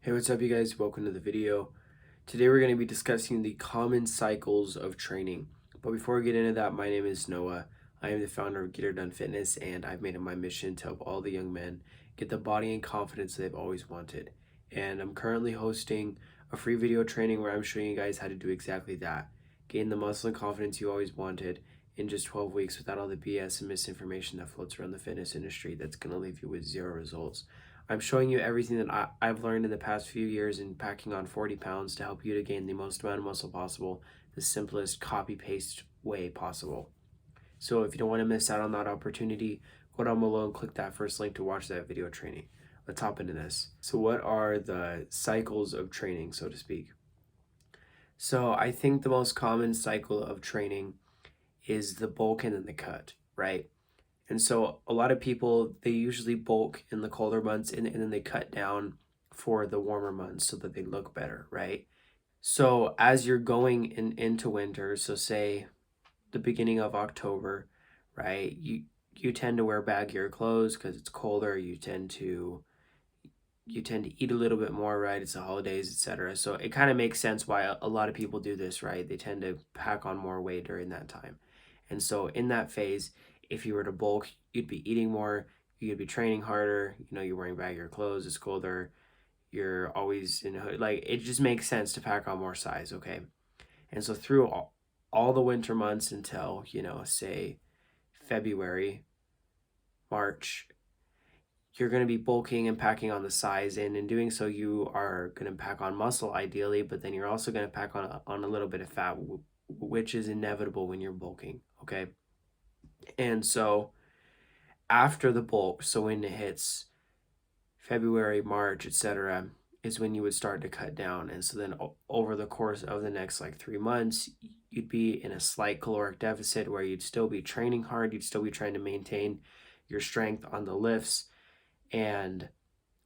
Hey, what's up, you guys? Welcome to the video. Today we're going to be discussing the common cycles of training. But before we get into that, my name is Noah. I am the founder of Get Her Done Fitness, and I've made it my mission to help all the young men get the body and confidence they've always wanted. And I'm currently hosting a free video training where I'm showing you guys how to do exactly that. Gain the muscle and confidence you always wanted in just 12 weeks without all the BS and misinformation that floats around the fitness industry that's going to leave you with zero results. I'm showing you everything that I've learned in the past few years in packing on 40 pounds to help you to gain the most amount of muscle possible, the simplest copy paste way possible. So if you don't want to miss out on that opportunity, go down below and click that first link to watch that video training. Let's hop into this. So what are the cycles of training, so to speak? So I think the most common cycle of training is the bulk and then the cut, right? And so a lot of people, they usually bulk in the colder months and then they cut down for the warmer months so that they look better, right? So as you're going into winter, so say the beginning of October, right? You tend to wear baggier clothes because it's colder. You tend to eat a little bit more, right? It's the holidays, etc. So it kind of makes sense why a lot of people do this, right? They tend to pack on more weight during that time. And so in that phase, if you were to bulk, you'd be eating more, you'd be training harder, you're wearing baggier clothes, it's colder, you're always in a hood. Like it just makes sense to pack on more size, okay? And so through all the winter months until, say February, March, you're going to be bulking and packing on the size, and in doing so you are going to pack on muscle ideally, but then you're also going to pack on a little bit of fat, which is inevitable when you're bulking, okay? And so after the bulk, so when it hits February, March, etc., is when you would start to cut down. And so then over the course of the next like 3 months, you'd be in a slight caloric deficit where you'd still be training hard, you'd still be trying to maintain your strength on the lifts and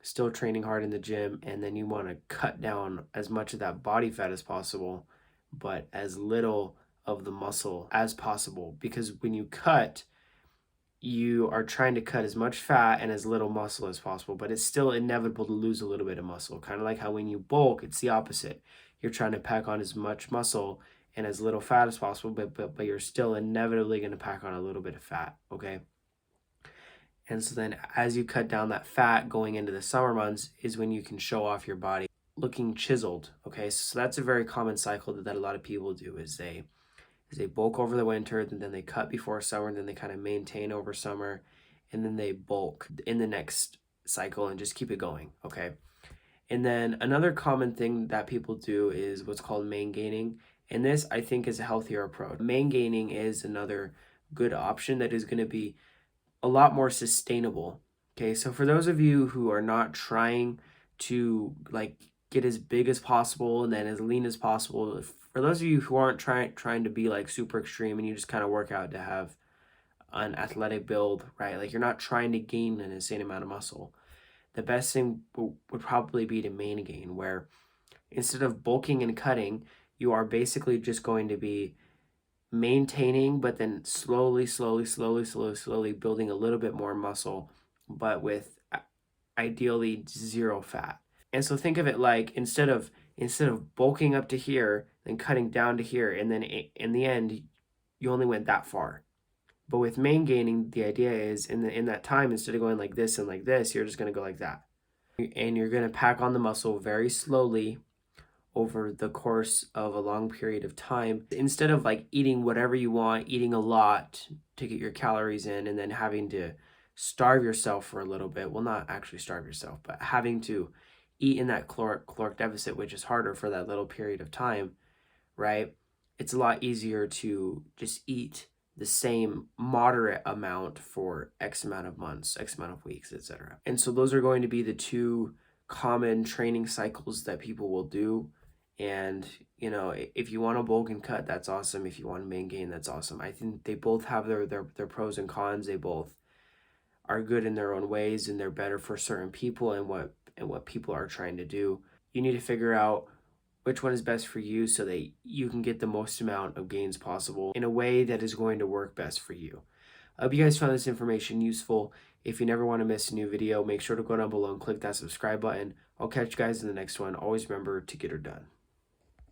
still training hard in the gym. And then you want to cut down as much of that body fat as possible, but as little of the muscle as possible. Because when you cut, you are trying to cut as much fat and as little muscle as possible, but it's still inevitable to lose a little bit of muscle. Kind of like how when you bulk, it's the opposite. You're trying to pack on as much muscle and as little fat as possible, but you're still inevitably going to pack on a little bit of fat, okay? And so then as you cut down that fat going into the summer months is when you can show off your body looking chiseled, okay? So that's a very common cycle that a lot of people do is they bulk over the winter, and then they cut before summer, and then they kind of maintain over summer, and then they bulk in the next cycle and just keep it going, okay? And then another common thing that people do is what's called main gaining, and this I think is a healthier approach. Main gaining is another good option that is going to be a lot more sustainable. Okay, so for those of you who are not trying to like get as big as possible and then as lean as possible, for those of you who aren't trying to be like super extreme and you just kind of work out to have an athletic build, right? Like you're not trying to gain an insane amount of muscle. The best thing would probably be to main gain, where instead of bulking and cutting, you are basically just going to be maintaining, but then slowly building a little bit more muscle, but with ideally zero fat. And so think of it like instead of bulking up to here, then cutting down to here, and then in the end, you only went that far. But with main gaining, the idea is in that time, instead of going like this and like this, you're just gonna go like that, and you're gonna pack on the muscle very slowly over the course of a long period of time, instead of like eating whatever you want, eating a lot to get your calories in and then having to starve yourself for a little bit. Well, not actually starve yourself, but having to eat in that caloric deficit, which is harder for that little period of time, right? It's a lot easier to just eat the same moderate amount for X amount of months, X amount of weeks, etc. And so those are going to be the two common training cycles that people will do. And if you want to bulk and cut, that's awesome. If you want to main gain, that's awesome. I think they both have their pros and cons. They both are good in their own ways, and they're better for certain people and what people are trying to do. You need to figure out which one is best for you so that you can get the most amount of gains possible in a way that is going to work best for you. I hope you guys found this information useful. If you never want to miss a new video, make sure to go down below and click that subscribe button. I'll catch you guys in the next one. Always remember to get her done.